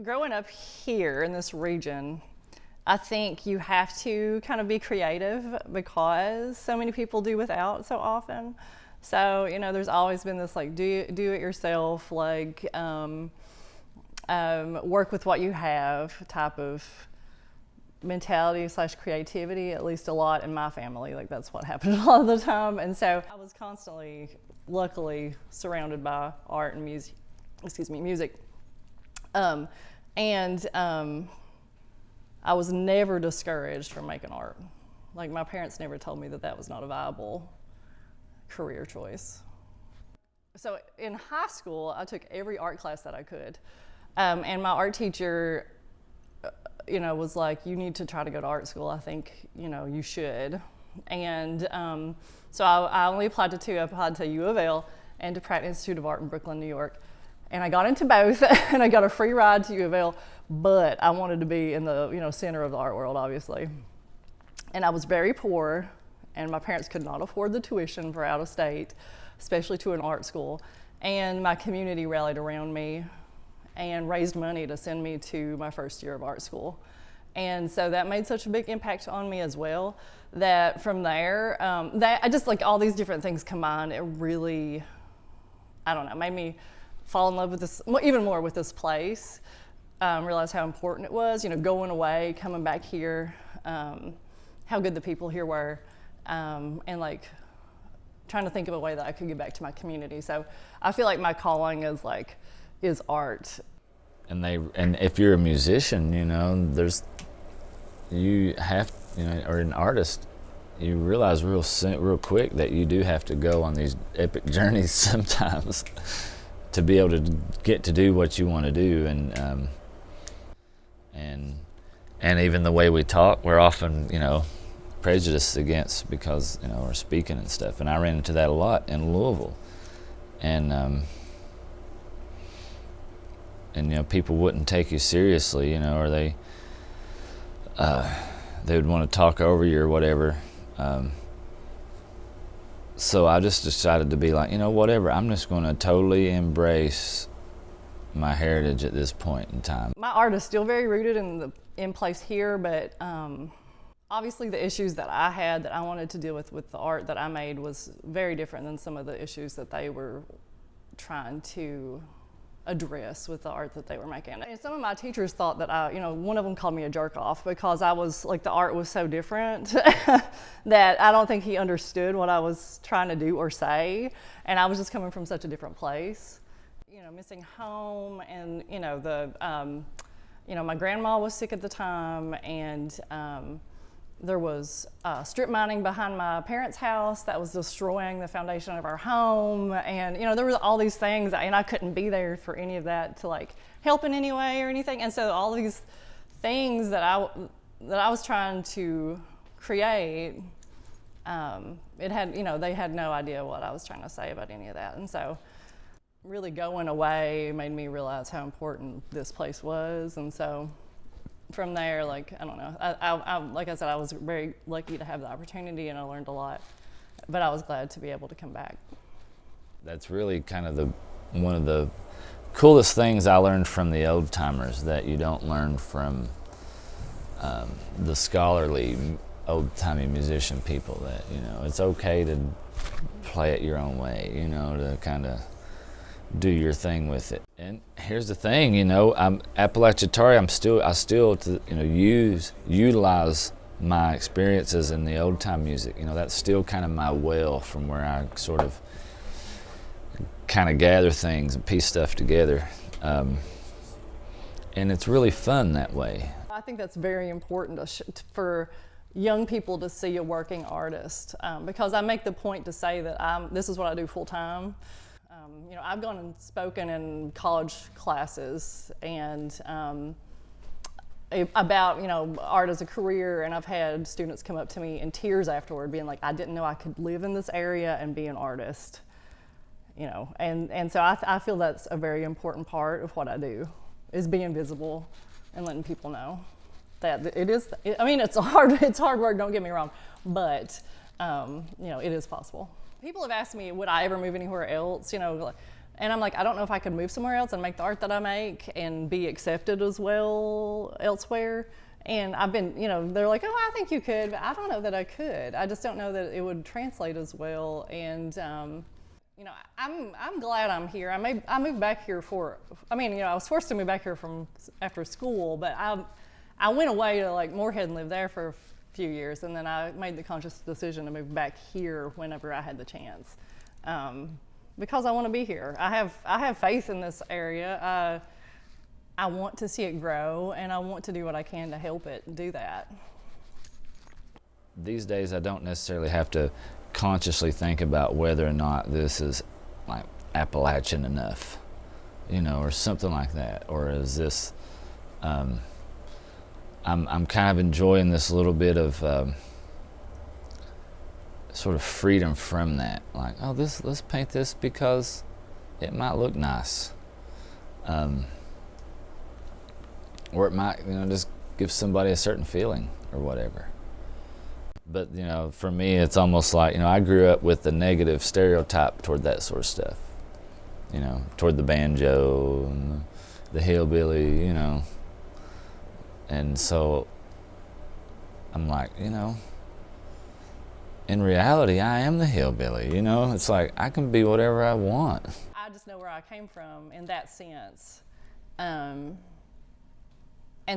Growing up here in this region, I think you have to kind of be creative because so many people do without so often. So, there's always been this like do it yourself, like work with what you have type of mentality / creativity, at least a lot in my family. Like that's what happened a lot of the time. And so I was constantly, luckily, surrounded by art and music. I was never discouraged from making art. Like my parents never told me that that was not a viable career choice. So in high school, I took every art class that I could. And my art teacher, was like, you need to try to go to art school. I think, you should. And so I only applied to two. I applied to U of L and to Pratt Institute of Art in Brooklyn, New York. And I got into both, and I got a free ride to U of L, but I wanted to be in the center of the art world, obviously. And I was very poor, and my parents could not afford the tuition for out of state, especially to an art school. And my community rallied around me and raised money to send me to my first year of art school. And so that made such a big impact on me as well, that from there, that I just like all these different things combined, it really, made me fall in love with this, even more with this place, realize how important it was, going away, coming back here, how good the people here were, and like trying to think of a way that I could give back to my community. So I feel like my calling is art. And if you're a musician, or an artist, you realize real quick that you do have to go on these epic journeys sometimes to be able to get to do what you want to do, and even the way we talk, we're often prejudiced against because we're speaking and stuff. And I ran into that a lot in Louisville, and people wouldn't take you seriously, or they would want to talk over you or whatever. So I just decided to be like, whatever, I'm just going to totally embrace my heritage at this point in time. My art is still very rooted in place here, but obviously the issues that I had that I wanted to deal with the art that I made was very different than some of the issues that they were trying to address with the art that they were making. And some of my teachers thought that one of them called me a jerk off because I was like, the art was so different that I don't think he understood what I was trying to do or say. And I was just coming from such a different place, missing home, and my grandma was sick at the time, and there was strip mining behind my parents' house that was destroying the foundation of our home. And, there were all these things, and I couldn't be there for any of that to help in any way or anything. And so all these things that I was trying to create, they had no idea what I was trying to say about any of that. And so really going away made me realize how important this place was. And so from there, I like I said, I was very lucky to have the opportunity, and I learned a lot, but I was glad to be able to come back. That's really kind of one of the coolest things I learned from the old timers that you don't learn from the scholarly old-timey musician people, that it's okay to play it your own way, to kind of do your thing with it. And here's the thing, I'm Appalachia. I still utilize my experiences in the old time music. That's still kind of my well from where I sort of kind of gather things and piece stuff together. And it's really fun that way. I think that's very important for young people to see a working artist, because I make the point to say that this is what I do full time. I've gone and spoken in college classes and about art as a career, and I've had students come up to me in tears afterward being like, I didn't know I could live in this area and be an artist, and so I feel that's a very important part of what I do, is being visible and letting people know that it's hard work, don't get me wrong, but it is possible. People have asked me, would I ever move anywhere else? And I'm like, I don't know if I could move somewhere else and make the art that I make and be accepted as well elsewhere. And I've been, they're like, oh, I think you could, but I don't know that I could. I just don't know that it would translate as well. And, I'm glad I'm here. I moved back here I was forced to move back here from after school, but I went away to like Moorhead and lived there for a few years. And then I made the conscious decision to move back here whenever I had the chance. Because I want to be here. I have faith in this area. I want to see it grow, and I want to do what I can to help it do that. These days, I don't necessarily have to consciously think about whether or not this is like Appalachian enough, or something like that, or is this? I'm kind of enjoying this little bit of. Sort of freedom from that, like, oh, let's paint this because it might look nice, or it might, just give somebody a certain feeling or whatever. But for me, it's almost like I grew up with the negative stereotype toward that sort of stuff, toward the banjo and the hillbilly, and so I'm like, in reality, I am the hillbilly, It's like, I can be whatever I want. I just know where I came from in that sense. And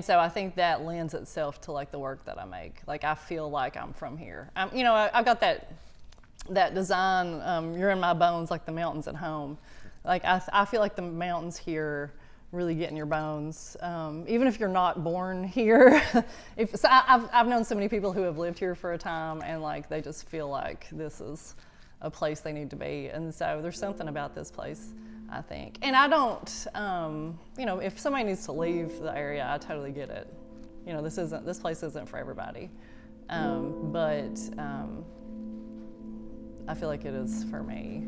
so I think that lends itself to like the work that I make. Like, I feel like I'm from here. I've got that design, you're in my bones, like the mountains at home. Like, I feel like the mountains here really get in your bones, even if you're not born here. I've known so many people who have lived here for a time, and like they just feel like this is a place they need to be. And so there's something about this place, I think. And I don't, if somebody needs to leave the area, I totally get it. This place isn't for everybody, but I feel like it is for me.